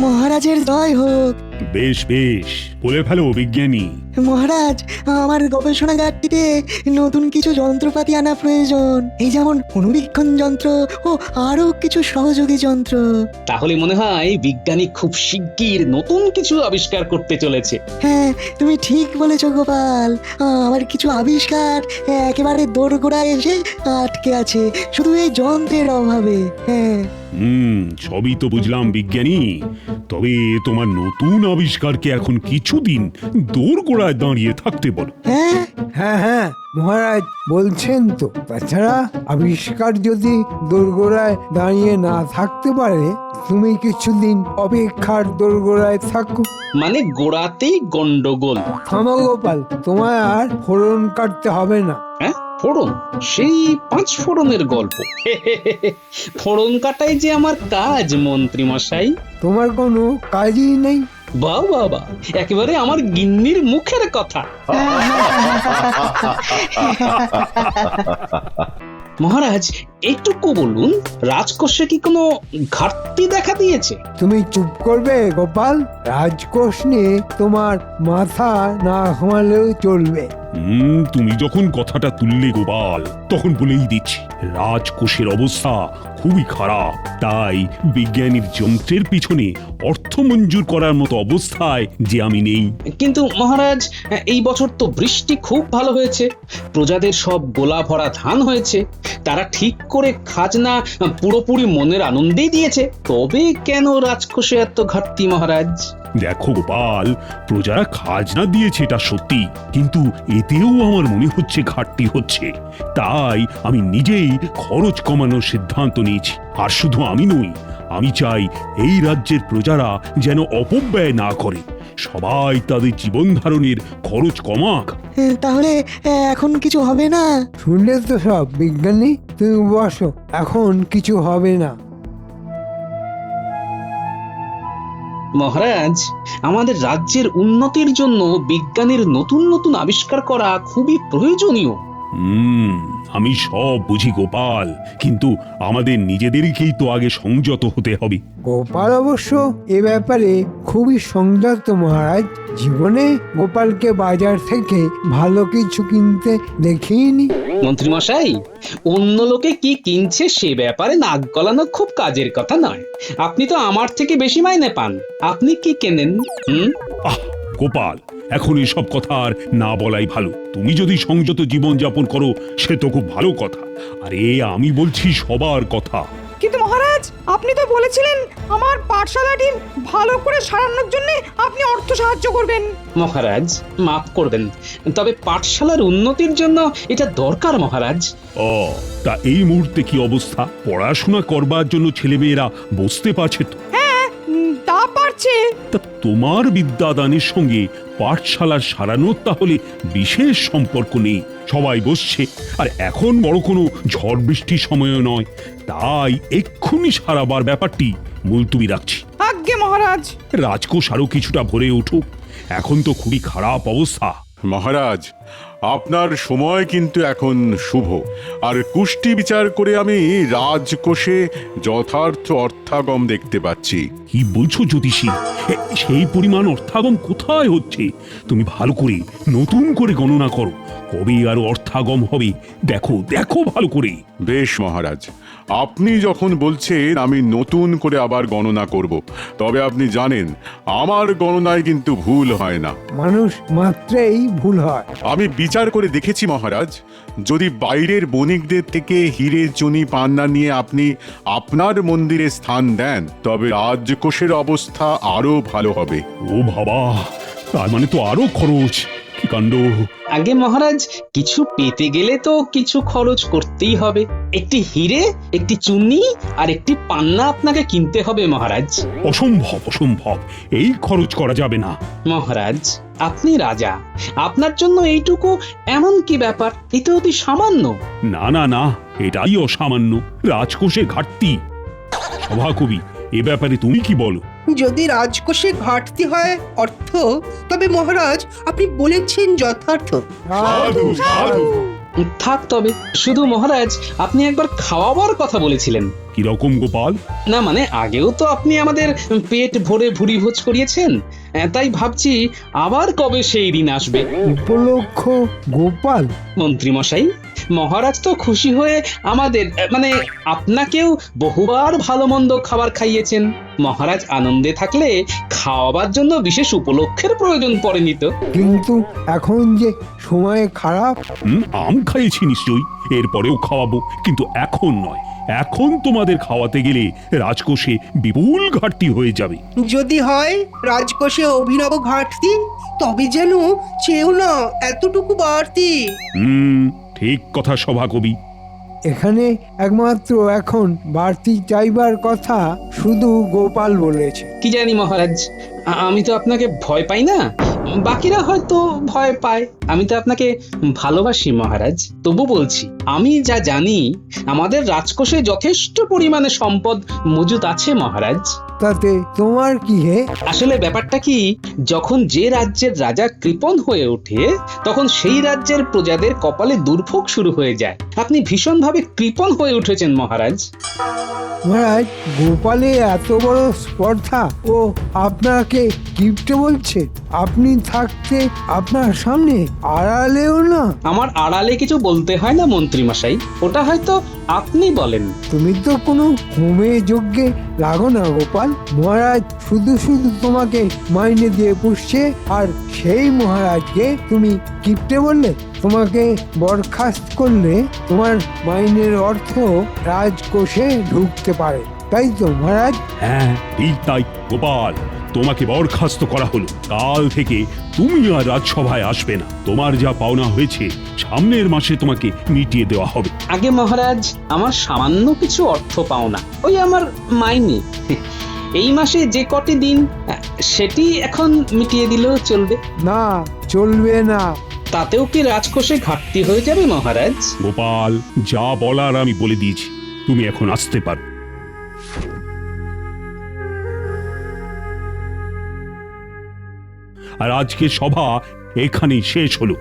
মহারাজের জয় হোক। বেশ বেশ, বলে ফেলো বিজ্ঞানী। মহারাজ, আমার গবেষণাগারটিতে নতুন কিছু যন্ত্রপাতি আনা প্রয়োজন। এই যেমন অনুবীক্ষণ যন্ত্র ও আরো কিছু সহযোগী যন্ত্র। তাহলে মনে হয় বিজ্ঞানী খুব শিগগির নতুন কিছু আবিষ্কার করতে চলেছে। হ্যাঁ, তুমি ঠিক বলেছ গোপাল। আমার কিছু আবিষ্কার একেবারে দোরগোড়ায় এসে আটকে আছে, শুধু এই যন্ত্রের অভাবে। হ্যাঁ, সবই তো বুঝলাম বিজ্ঞানী, তবে তোমার নতুন আবিষ্কারকে এখন কিছুদিন দোরগোড়ায় দাঁড়িয়ে থাকতে বলো। হ্যাঁ, হ্যাঁ হ্যাঁ মহারাজ বলছেন তো। তাছাড়া আবিষ্কার যদি দোরগোড়ায় দাঁড়িয়ে না থাকতে পারে, তুমি কিছুদিন অপেক্ষার দোরগোড়ায় থাকো। মানে গোড়াতেই গন্ডগোল। থামো গোপাল, তোমায় আর ফোড়ন কাটতে হবে না। হ্যাঁ, ফোড়ন? সেই 5 ফোড়নের গল্প। ফোড়ন কাটাই যে আমার কাজ মন্ত্রী মশাই। তোমার কোনো কাজই নেই? বাহ বাহ বাহ, একেবারে আমার গিন্নির মুখের কথা। মহারাজ, এইটুকু বলুন, রাজকোষে কি কোনো ঘাটতি দেখা দিয়েছে? তুমি চুপ করবে গোপাল। রাজকোষ নিয়ে তোমার মাথা না ঘামালেও চলবে। তুমি যখন কথাটা তুললে গোপাল, তখন বলেই দিচ্ছি, রাজকোষের অবস্থা খুবই খারাপ। তাই বিজ্ঞানীর যন্ত্রের পিছনে অর্থ মঞ্জুর করার মতো অবস্থায় যে আমি নেই। কিন্তু মহারাজ, এই বছর তো বৃষ্টি খুব ভালো হয়েছে, প্রজাদের সব গোলা ভরা ধান হয়েছে, তারা ঠিক করে খাজনা পুরোপুরি মনের আনন্দেই দিয়েছে, তবে কেন রাজকোষে এত ঘাটতি মহারাজ? দেখো গোপাল, প্রজারা খাজনা দিয়েছে এটা সত্যি, কিন্তু এতেও আমার মনে হচ্ছে ঘাটতি হচ্ছে। তাই আমি নিজেই খরচ কমানোর সিদ্ধান্ত নিয়েছি। আর শুধু আমি নই, আমি চাই এই রাজ্যের প্রজারা যেন অপব্যয় না করে, সবাই তাদের জীবন ধারণের খরচ কমাক। তাহলে এখন কিছু হবে না? শুনলে তো সব বিজ্ঞানী, তুমি বসো, এখন কিছু হবে না। মহারাজ, আমাদের রাজ্যের উন্নতির জন্য বিজ্ঞানের নতুন নতুন আবিষ্কার করা খুবই প্রয়োজনীয়। আমি সব বুঝি গোপাল, কিন্তু আমাদের নিজেদেরকেই তো আগে সংযত হতে হবে। গোপাল অবশ্য এ ব্যাপারে খুবই সংযত মহারাজ। জীবনে গোপালকে বাজার থেকে ভালো কিছু কিনতে দেখিনি। মন্ত্রী মশাই, অন্য লোকে কি কিনছে সে ব্যাপারে নাক গলানো খুব কাজের কথা নয়। আপনি তো আমার থেকে বেশি মাইনে পান, আপনি কি কেনেন? আহ গোপাল, এখন এসব কথা আর না বলাই ভালো। তুমি যদি সংযত জীবন যাপন করো সে তো খুব ভালো কথা, আরে আমি বলছি সবার কথা। কিন্তু মহারাজ, আপনি তো বলেছিলেন আমার পাঠশালাটি ভালো করে সারানোর জন্য আপনি অর্থ সাহায্য করবেন। মহারাজ মাফ করবেন, তবে পাঠশালার উন্নতির জন্য এটা দরকার মহারাজ। ও, তা এই মুহূর্তে কি অবস্থা? পড়াশোনা করবার জন্য ছেলেমেয়েরা বসতে পারছে তো? হ্যাঁ, তা পারছে। তা তোমার বিদ্যাদানের সঙ্গে পাঠশালার সারানোর তাহলে বিশেষ সম্পর্ক নেই। সবাই বসছে, আর এখন বড় কোনো ঝড় বৃষ্টির সময়ও নয়, তাই এক্ষুনি সারাবার ব্যাপারটি মুলতুবি রাখছি। আজ্ঞে মহারাজ। রাজকোষ আরো কিছুটা ভরে উঠুক, এখন তো খুবই খারাপ অবস্থা। মহারাজ, আপনার সময় কিন্তু এখন শুভ, আর কুষ্টি বিচার করে আমি রাজকোষে যথার্থ অর্থাগম দেখতে পাচ্ছি। কি বলছো জ্যোতিষী? সেই পরিমাণ অর্থাগম কোথায় হচ্ছে? তুমি ভালো করে নতুন করে গণনা করো, কবে আরো অর্থাগম হবে দেখো দেখো ভালো করে। বেশ মহারাজ, আপনি যখন বলছেন আমি নতুন করে আবার গণনা করব, তবে আপনি জানেন আমার গণনায় কিন্তু ভুল হয় না। মানুষ মাত্রেই ভুল হয়। আমি বিচার করে দেখেছি মহারাজ, যদি বাইরের বণিকদের থেকে হিরে চুনি পান্না নিয়ে আপনি আপনার মন্দিরে স্থান দেন, তবে রাজকোষের অবস্থা আরো ভালো হবে। ও বাবা, তার মানে তো আরো খরচ। কি কাণ্ড! আগে মহারাজ, কিছু পেতে গেলে তো কিছু খরচ করতেই হবে। একটি হিরে, একটি চুনি আর একটি পান্না আপনাকে কিনতে হবে মহারাজ। অসম্ভব অসম্ভব, এই খরচ করা যাবে না। মহারাজ, আপনি রাজা, আপনার জন্য এইটুকু এমন কি ব্যাপার? এটা অতি সামান্য। না না না, এটাই অসামান্য, রাজকোষের ঘাটতি। সভাকবি, এ ব্যাপারে তুমি কি বলো? যদি রাজকোষে ঘাটতি হয় অর্থ, তবে মহারাজ আপনি বলেছেন যথার্থ। সাধু, সাধু। থাক তবে, শুধু মহারাজ আপনি একবার খাওয়াবার কথা বলেছিলেন। কিরকম গোপাল? না মানে আগেও তো আপনি আমাদের পেট ভরে ভুরি ভোজ করিয়েছেন, তাই ভাবছি আবার কবে সেই দিন আসবে। উপলক্ষ গোপাল? মন্ত্রী মশাই, মহারাজ তো খুশি হয়ে আমাদের মানে আপনাকেও বহুবার ভালো মন্দ খাবার খাইয়েছেন। মহারাজ আনন্দে থাকলে খাওয়াবার জন্য বিশেষ উপলক্ষের প্রয়োজন পড়েনি তো। কিন্তু এখন যে সময় খারাপ। আম খাইয়েছি নিশ্চয়ই, এরপরেও খাওয়াবো, কিন্তু এখন নয়। এখন তোমাদের খাওয়াতে গেলে রাজকোষে বিপুল ঘাটতি হয়ে যাবে। যদি হয় রাজকোষে অভিনব ঘাটতি, তবে যেন চেয়েও না এতটুকু বাড়তি। ঠিক কথা সভাকবি। এখানে একমাত্র এখন বাড়তি চাইবার কথা শুধু গোপাল বলেছে। কি জানি মহারাজ, আমি তো আপনাকে ভয় পাই না, বাকিরা হয়তো ভয় পায়। আমি তো আপনাকে ভালোবাসি মহারাজ, তবু বলছি আমি যা জানি আমাদের রাজকোষে যথেষ্ট পরিমাণে সম্পদ মজুদ আছে মহারাজ। তাতে তোমার কি হে? আসলে ব্যাপারটা কি, যখন যে রাজ্যের রাজা কৃপণ হয়ে ওঠে তখন সেই রাজ্যের প্রজাদের কপালে দুর্ভোগ শুরু হয়ে যায়। আপনি ভীষণভাবে কৃপণ হয়ে উঠেছেন মহারাজ। মহারাজ, গোপালে এত বড় স্পর্ধা ও আপনাকে কিপ্টে বলছে? আপনি থাকতে আপনার সামনে আড়ালেও না। আমার আড়ালে কিছু বলতে হয় না মন্ত্রী মশাই, ওটা হয়তো আপনি বলেন। তুমি তো কোনো হোমে যজ্ঞে লাগো না গোপাল। মহারাজ শুধু শুধু তোমাকে মাইনে দিয়ে পুষছে, আর সেই মহারাজকে তুমি কিপ্টে বললে? তোমাকে বরখাস্ত করলে তোমার মাইনের অর্থ রাজকোষে ঢুকতে পারে, তাই তো মহারাজ? হ্যাঁ ঠিক তাই গোপাল, তোমাকে বরখাস্ত করা হলো। কাল থেকে তুমি আর রাজসভায় আসবে না। তোমার যা পাওনা হয়েছে সামনের মাসে তোমাকে মিটিয়ে দেওয়া হবে। আগে মহারাজ, আমার সামান্য কিছু অর্থ পাও না, ওই আমার মাইনে। এই মাসে যে কটি দিন সেটি এখন মিটিয়ে দিলেও চলবে। না, চলবে না। তাতেও কি রাজকোষে ঘাটতি হয়ে যাবে মহারাজ? গোপাল, যা বলার আমি বলে দিয়েছি, তুমি এখন আসতে পারো। আর আজকে সভা এখানেই শেষ হলো।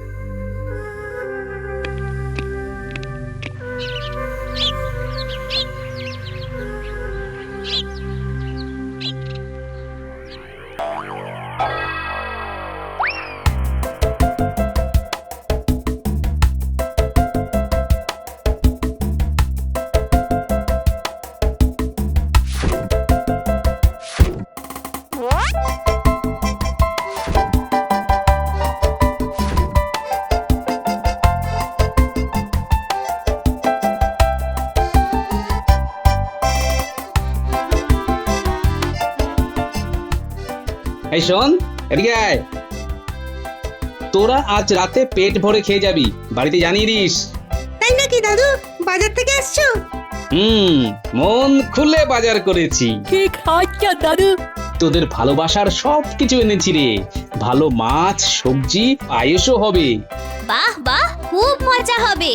এই শোন, এদিকে আয়। তোরা আজ রাতে পেট ভরে খেয়ে যাবি, বাড়িতে জানিয়ে দিস। তাই নাকি দাদু? বাজার থেকে আসছো? মন খুলে বাজার করেছি। কি খাচ্ছ দাদু? তোদের ভালোবাসার সব কিছু এনেছি রে। ভালো মাছ, সবজি, পায়েসও হবে। বাহ বাহ, খুব মজা হবে।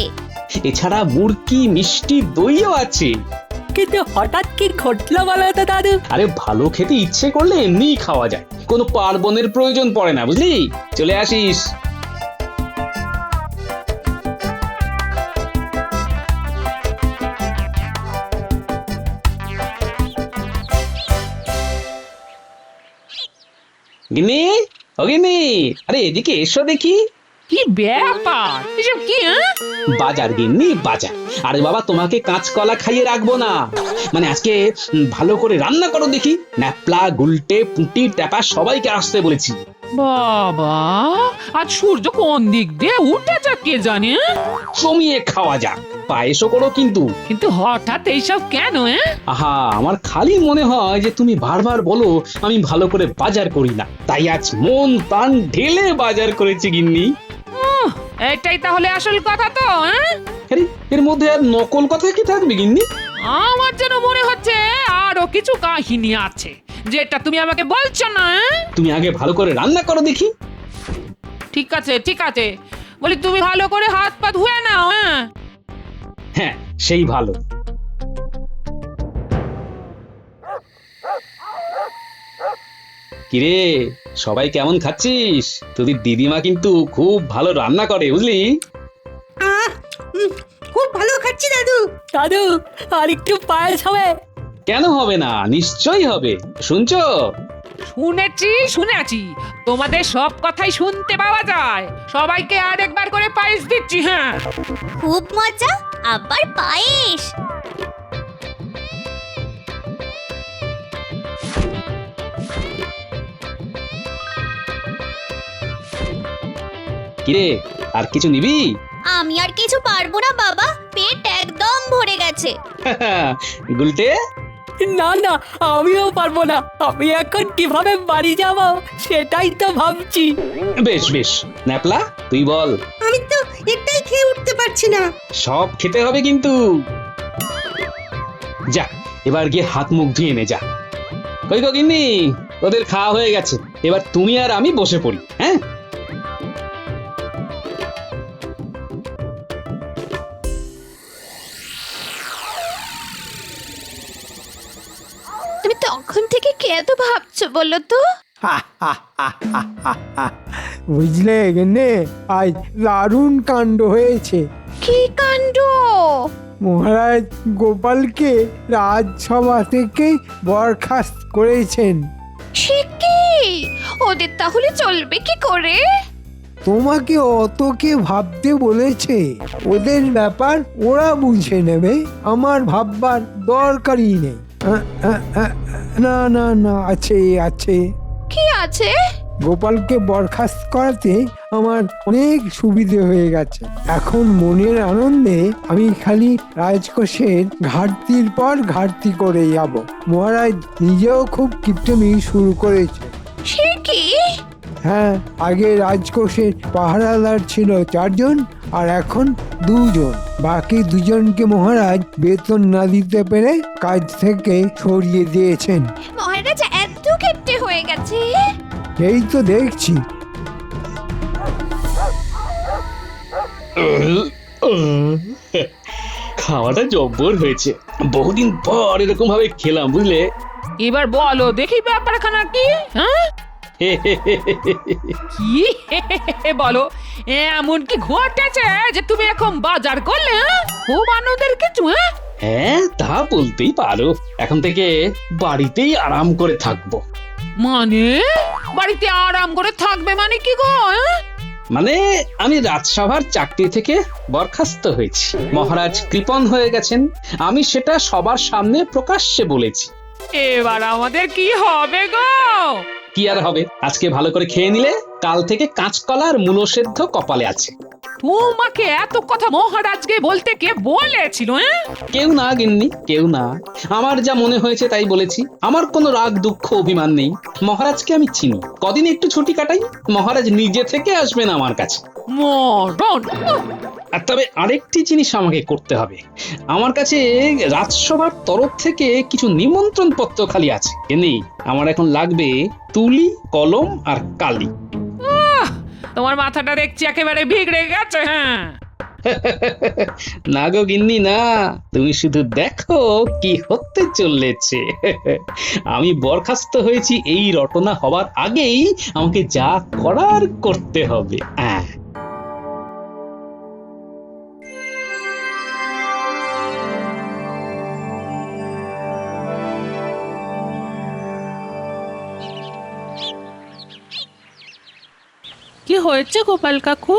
এছাড়া মুরকি, মিষ্টি, দইও আছে। কিন্তু হঠাৎ কি ঘটলো বলো তো দাদু? আরে ভালো খেতে ইচ্ছে করলে এমনিই খাওয়া যায়, কোনো পার্বণের প্রয়োজন পড়ে না, বুঝলি? চলে আসিস। গিন্নি, ও গিন্নি, আরে এদিকে এসো দেখি। কি ব্যাপার এসব কি? বাজার গিন্নি, বাজার। আরে বাবা, তোমাকে কাঁচকলা খাইয়ে রাখবো না, মানে আজকে ভালো করে রান্না করো দেখি। ন্যাপলা, গুলটে, পুঁটি, ট্যাপা সবাইকে আসতে বলেছি। বাবা, আজ সূর্য কোন দিক দিয়ে উঠেছে কে জানে? জমিয়ে খাওয়া যাক, পায়েসও করো কিন্তু। কিন্তু হঠাৎ এইসব কেন? আহা, আমার খালি মনে হয় যে তুমি বারবার বলো আমি ভালো করে বাজার করি না, তাই আজ মন প্রাণ ঢেলে বাজার করেছি গিন্নি। এটাই তাহলে আসল কথা তো? আরে এর মধ্যে আর নকল কথা কি থাকবে গিন্নি? আমার যেন মনে হচ্ছে আরো কিছু কাহিনী আছে যেটা তুমি আমাকে বলছো না। তুমি আগে ভালো করে রান্না করো দেখি। ঠিক আছে ঠিক আছে, বলি তুমি ভালো করে হাত পা ধুয়ে নাও। হ্যাঁ, সেই ভালো। কিরে, সবাই কেমন খাচ্ছিস? তোদের দিদিমা কিন্তু খুব ভালো রান্না করে, বুঝলি? খুব ভালো খাচ্ছি দাদু। দাদু আর একটু পায়েস হবে? কেন হবে না, নিশ্চয়ই হবে। শুনছো? শুনেছি তোমাদের সব কথাই শুনতে পাওয়া যায়। সবাইকে আর একবার করে পায়েস দিচ্ছি। হ্যাঁ, খুব মজা, আবার পায়েস। কিরে, আর কিছু নিবি? আমি আর কিছু পারবো না বাবা, পেট একদম ভরে গেছে। গুলটে, না না, আমিও পারবো না। আমি এখন কিভাবে বাড়ি যাব সেটাই তো ভাবছি। বেশ বেশ, ন্যাপলা তুই বল। আমি তো একটাই খেয়ে উঠতে পারছি না। সব খেতে হবে কিন্তু। যা, এবার গিয়ে হাত মুখ ধুয়ে নে যা। কই গো গিন্নি, ওদের খাওয়া হয়ে গেছে, এবার তুমি আর আমি বসে পড়ি। হ্যাঁ, তুমি তখন থেকে কে এত ভাবছো বলো তো? বুঝলে গেনে, আজ দারুণ কাণ্ড হয়েছে। কি কাণ্ড? মহারাজ গোপালকে রাজসভা থেকে বরখাস্ত করেছেন। সে কি? ওদের তাহলে চলবে কি করে? তোমাকে অতকে ভাবতে বলেছে। ওদের ব্যাপার ওরা বুঝে নেবে, আমার ভাববার দরকারই নেই। না না না, আছে আছে। কি আছে? গোপালকে বরখাস্ত করাতে আমার অনেক সুবিধে হয়ে গেছে। এখন মনের আনন্দে আমি খালি রাজকোষের ঘাটতির পর ঘাটতি করে যাব। মহারাজ নিজেও খুব কিপটেমি শুরু করেছে। সে কি? হ্যাঁ, আগে রাজকোষের পাহারাদার ছিল 4 জন, আর এখন 2 জন। বাকি 2 জনকে মহারাজ বেতন না দিতে পেরে কাজ থেকে সরিয়ে দিয়েছেন। মহারাজ এত কিপ্টে হয়ে গেছে? এই তো দেখছি। খাওয়াটা জব্বর হয়েছে। বহুদিন পর এরকম ভাবে খেলাম, বুঝলে। এবার বলো দেখি ব্যাপারখানা কি? হ্যাঁ, কি বলো, এমন কি ঘটেছে যে তুমি এখন বাজার করলে? খুব আনন্দের কিছু? হ্যাঁ, তা বলতেই পারো। এখন থেকে বাড়িতেই আরাম করে থাকবো। মানে বাড়িতে আরাম করে থাকবে মানে কি গো? মানে আমি রাজসভার চাকরি থেকে বরখাস্ত হয়েছি। মহারাজ কৃপণ হয়ে গেছেন, আমি সেটা সবার সামনে প্রকাশ্যে বলেছি। এবার আমাদের কি হবে গো? কি আর হবে, আজকে ভালো করে খেয়ে নিলে কাল থেকে কাঁচকলা আর মূলো সেদ্ধ কপালে আছে। তোমাকে এত কথা মহারাজকে বলতে কে বলেছিল? কেউ না গিন্নি, কেউ না। আমার যা মনে হয়েছে তাই বলেছি। আমার কোনো রাগ দুঃখ অভিমান নেই। মহারাজকে আমি চিনি। কদিন একটু ছুটি কাটাই, মহারাজ নিজে থেকে আসবেন আমার কাছে। মরণ! আর তবে আরেকটি জিনিস আমাকে করতে হবে। আমার কাছে রাজসভার তরফ থেকে কিছু নিমন্ত্রণ পত্র খালি আছে। এমনি আমার এখন লাগবে তুলি, কলম আর কালি। তোমার মাথাটা দেখছি একেবারে বিগড়ে গেছে। হ্যাঁ, না গো গিন্নি না, তুমি শুধু দেখো কি হতে চলেছে। আমি বরখাস্ত হয়েছি এই রটনা হবার আগেই আমাকে যা করার করতে হবে। কি হয়েছে গোপাল কাকু?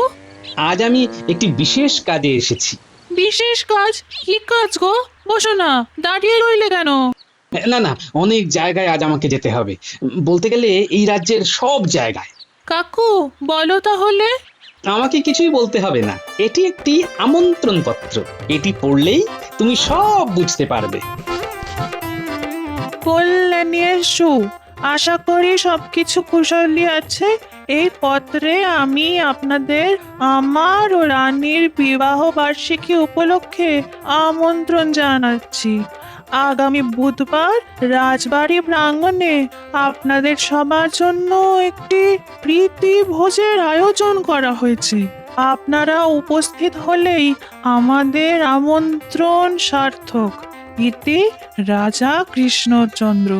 আজ আমি একটি বিশেষ কাজে এসেছি। বিশেষ কাজ? কি কাজ গো? বসো না, দাঁড়িয়ে রইলে কেন? না না, অনেক জায়গায় আজ আমাকে যেতে হবে। বলতে গেলে এই রাজ্যের সব জায়গায়। কাকু বলো তাহলে। আমাকে কিছুই বলতে হবে না, এটি একটি আমন্ত্রণ পত্র। এটি পড়লেই তুমি সব বুঝতে পারবে। বললে নিয়ে এসো। আশা করি সবকিছু কুশলী আছে। এই পত্রে আমি আপনাদের আমার ও রানীর বিবাহ বার্ষিকী উপলক্ষে আমন্ত্রণ জানাচ্ছি। আগামী বুধবার রাজবাড়ি প্রাঙ্গণে আপনাদের সবার জন্য একটি প্রীতি ভোজের আয়োজন করা হয়েছে। আপনারা উপস্থিত হলেই আমাদের আমন্ত্রণ সার্থক। ইতি রাজা কৃষ্ণচন্দ্র।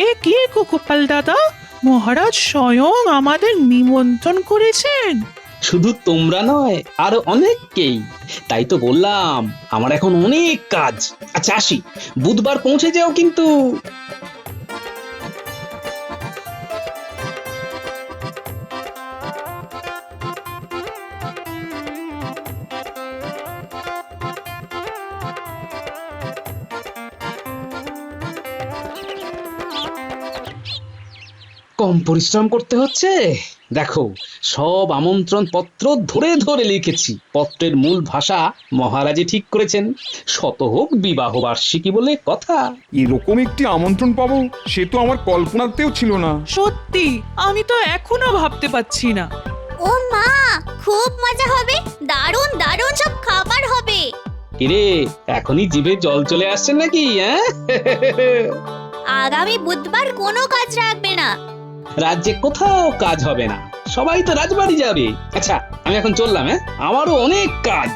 এ কি গোপাল দাদা, মহারাজ স্বয়ং আমাদের নিমন্ত্রণ করেছেন? শুধু তোমরা নয়, আরো অনেককেই। তাই তো বললাম আমার এখন অনেক কাজ। আচ্ছা আসি, বুধবার পৌঁছে যাও কিন্তু। কম পরিশ্রম করতে হচ্ছে। দেখো, সব আমন্ত্রণ পত্র ধরে ধরে লিখেছি। পত্রের মূল ভাষা মহারাজই ঠিক করেছেন। শতহোক বিবাহ বার্ষিকী বলে কথা। এরকম একটি আমন্ত্রণ পাবো সে তো আমার কল্পনাতেও ছিল না। সত্যি আমি তো এখনো ভাবতে পারছি না। ও মা, খুব মজা হবে, দারুণ দারুণ সব খাবার হবে। কিরে, এখনই জিভে জল চলে আসছে নাকি? হ্যাঁ, আগামী বুধবার কোনো কাজ রাখবে না। রাজ্যে কোথাও কাজ হবে না, সবাই তো রাজবাড়ি যাবে। আচ্ছা আমি এখন চললাম, হ্যাঁ, আমারও অনেক কাজ।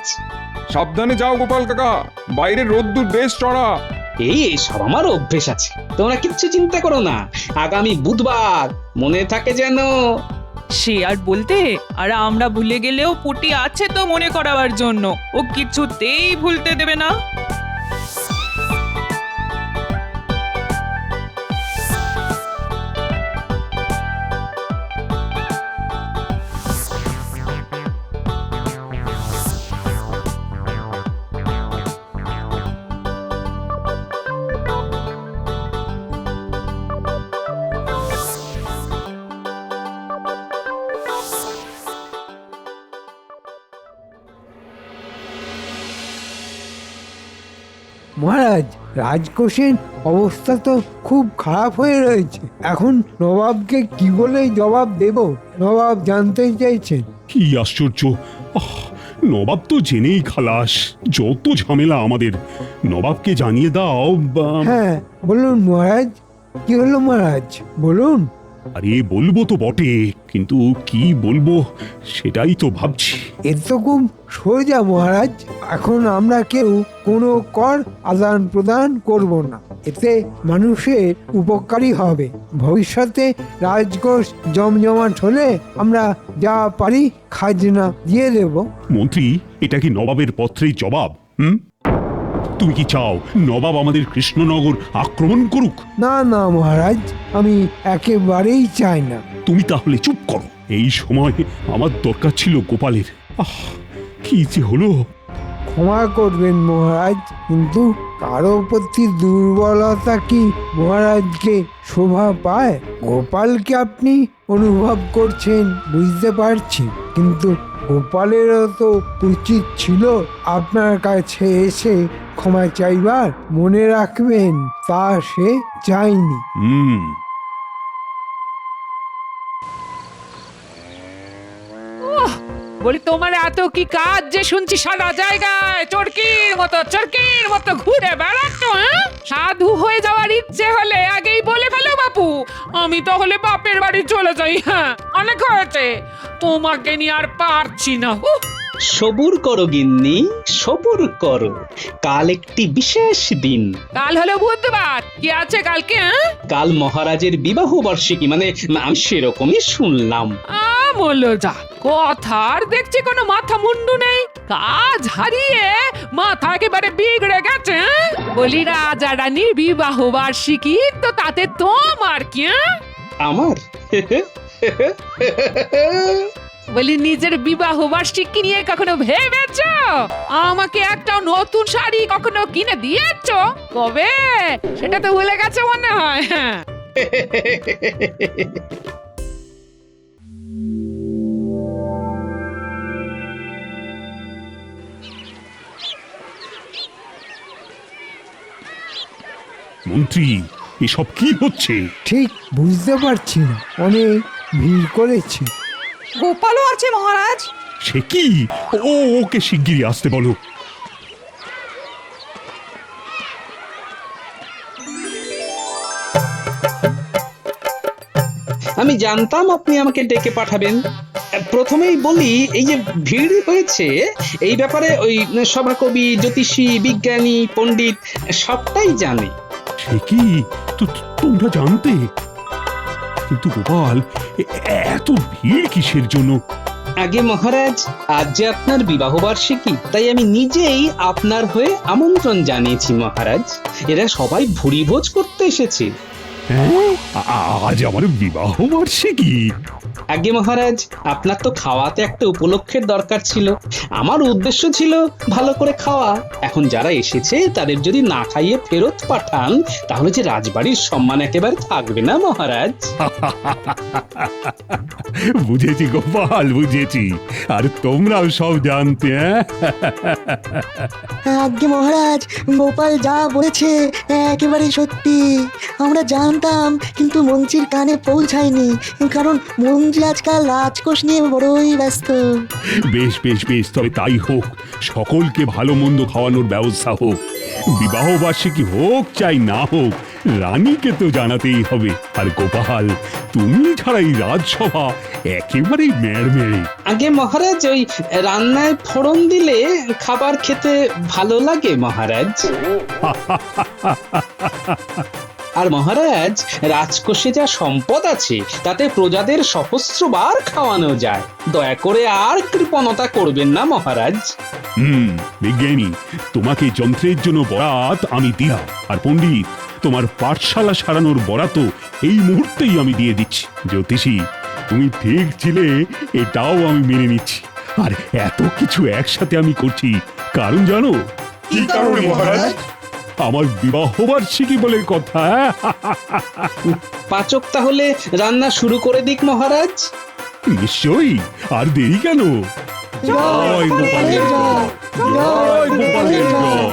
সাবধানে যাও গোপাল কাকা, বাইরের রোদ্দুর বেশ চড়া। এই সব আমার অভ্যেস আছে, তোমরা কিচ্ছু চিন্তা করো না। আগামী বুধবার মনে থাকে যেন। সে আর বলতে, আর আমরা ভুলে গেলেও পুটি আছে তো মনে করাবার জন্য। ও কিছুতেই ভুলতে দেবে না। মহারাজ, রাজকোষের অবস্থা তো খুব খারাপ হয়ে রয়েছে। এখন নবাবকে কি বলে জবাব দেব? নবাব জানতে চাইছেন। কি আশ্চর্য! আহ, নবাব তো জেনেই খালাস। যত ঝামেলা আমাদের। নবাবকে জানিয়ে দাও। হ্যাঁ বলুন মহারাজ, কি হলো মহারাজ বলুন। আরে বলবো তো বটে, কিন্তু কি বলবো সেটাই তো ভাবছি। এ তো খুব সোজা মহারাজ। এখন আমরা কেউ কোনো কর আদান প্রদান করব না। এতে মানুষের উপকারী হবে। ভবিষ্যতে রাজকোষ জমজমাট হলে আমরা যা পারি খাজনা দিয়ে দেব। মন্ত্রী, এটা কি নবাবের পত্রের জবাব? তুমি কি চাও নবাব আমাদের কৃষ্ণনগর আক্রমণ করুক? না না মহারাজ, আমি একেবারেই চাই না। তুমি তাহলে চুপ করো। এই সময় আমার দরকার ছিল গোপালের। আহ, কি যে হলো! ক্ষমা করবেন মহারাজ, কিন্তু কারো প্রতি দুর্বলতা কি মহারাজকে শোভা পায়? গোপালকে আপনি অনুভব করছেন বুঝতে পারছি, কিন্তু গোপালেরও তো উচিত ছিল আপনার কাছে এসে ক্ষমা চাইবার। মনে রাখবেন, তা সে চায়নি। বলি তোমার এত কি কাজ যে শুনছি সারা জায়গায় চরকির মতো ঘুরে বেড়াচ্ছ? সাধু হয়ে যাওয়ার ইচ্ছে হলে আগেই বলে ফেলো বাপু, আমি তাহলে বাপের বাড়ি চলে যাই। হ্যাঁ, অনেক হয়েছে, তোমাকে নিয়ে আর পারছি না। সবুর করো গিন্নি, সবুর করো। কাল একটি বিশেষ দিন। কাল হলো বুধবার, কি আছে কালকে? কাল মহারাজের বিবাহ বার্ষিকী, মানে আমি সেরকমই শুনলাম। বললো যা, কথার দেখছি কোনো মাথা মুন্ডু নেই। কাজ হারিয়ে মাথা একেবারে বিগড়ে গেছে। বলি রাজা রানীর বিবাহ বার্ষিকী, তো তাতে তোমার কি? আমার বলি নিজের বিবাহ বার্ষিকী নিয়ে কখনো ভেবেছো? আমাকে একটা নতুন শাড়ি কখনো কিনে দিয়েছো কবে? সেটা তো ভুলে গেছে মনে হয়। মন্ত্রী, এসব কি হচ্ছে? ঠিক বুঝতে পারছি না, অনেক ভিড় করেছি। গোপালও আছে মহারাজ। সে কি? ওকে শিগগিরই আসতে বলো। আমি জানতাম আপনি আমাকে ডেকে পাঠাবেন। প্রথমেই বলি, এই যে ভিড় হয়েছে, এই ব্যাপারে ওই সভাকবি, জ্যোতিষী, বিজ্ঞানী, পণ্ডিত সবটাই জানে। সে কি? তোমরা জানতে? কিন্তু গোপাল, এত ভিড় কিসের জন্য? আগে মহারাজ, আজ যে আপনার বিবাহ বার্ষিকী, তাই আমি নিজেই আপনার হয়ে আমন্ত্রণ জানিয়েছি মহারাজ। এরা সবাই ভুরি ভোজ করতে এসেছে। হ্যাঁ, আজ আমার বিবাহ বার্ষিকী। আগে মহারাজ, আপনার তো খাওয়াতে একটা উপলক্ষের দরকার ছিল। আমার উদ্দেশ্য ছিল ভালো করে খাওয়া। এখন যারা এসেছে তাদের যদি না খাইয়ে ফেরত পাঠান, তাহলে যে রাজবাড়ির সম্মান একেবারে থাকবে না মহারাজ। বুঝেছি গোপাল, বুঝেছি। আর তোমরাও সব জানতে, হ্যাঁ? আজ্ঞে মহারাজ, গোপাল যা বলেছে একেবারে সত্যি। আমরা জানতাম, কিন্তু মন্ত্রীর কানে পৌঁছায়নি, কারণ মন্ত্রী আজকাল রাজকোষ নিয়ে বড়ই ব্যস্ত। বেশ বেশ বেশ, তবে তাই হোক। সকলকে ভালো মন্দ খাওয়ানোর ব্যবস্থা হোক। বিবাহ বার্ষিকী হোক চাই না হোক, রানীকে তো জানাতেই হবে। আর গোপাল, তুমি ছাড়া এই রাজসভা একেবারেই মেড়মেড়ে। আগে মহারাজ, ওই রান্নায় ফোড়ন দিলে খাবার খেতে ভালো লাগে মহারাজ। আর মহারাজ, রাজকোষে যা সম্পদ আছে তাতে প্রজাদের সহস্রবার খাওয়ানো যায়। দয়া করে আর কৃপণতা করবেন না মহারাজ। বিজ্ঞানী, তোমাকে যন্ত্রের জন্য বরাত আমি দিলাম। আর পণ্ডিত, তোমার পাঠশালা সারানোর বরাতও এই মুহূর্তেই আমি দিয়ে দিচ্ছি। জ্যোতিষী, তুমি ঠিক ছিলে, এটাও আমি মেনে নিচ্ছি। আর এত কিছু একসাথে আমি করছি কারণ জানো? কি কারণে মহারাজ? আমার বিবাহ বার্ষিকী বলে কথা। পাচক তাহলে রান্না শুরু করে দিক মহারাজ। নিশ্চয়ই, আর দেরি কেন? জয় গোপালের জয়, জয় গোপালের জয়।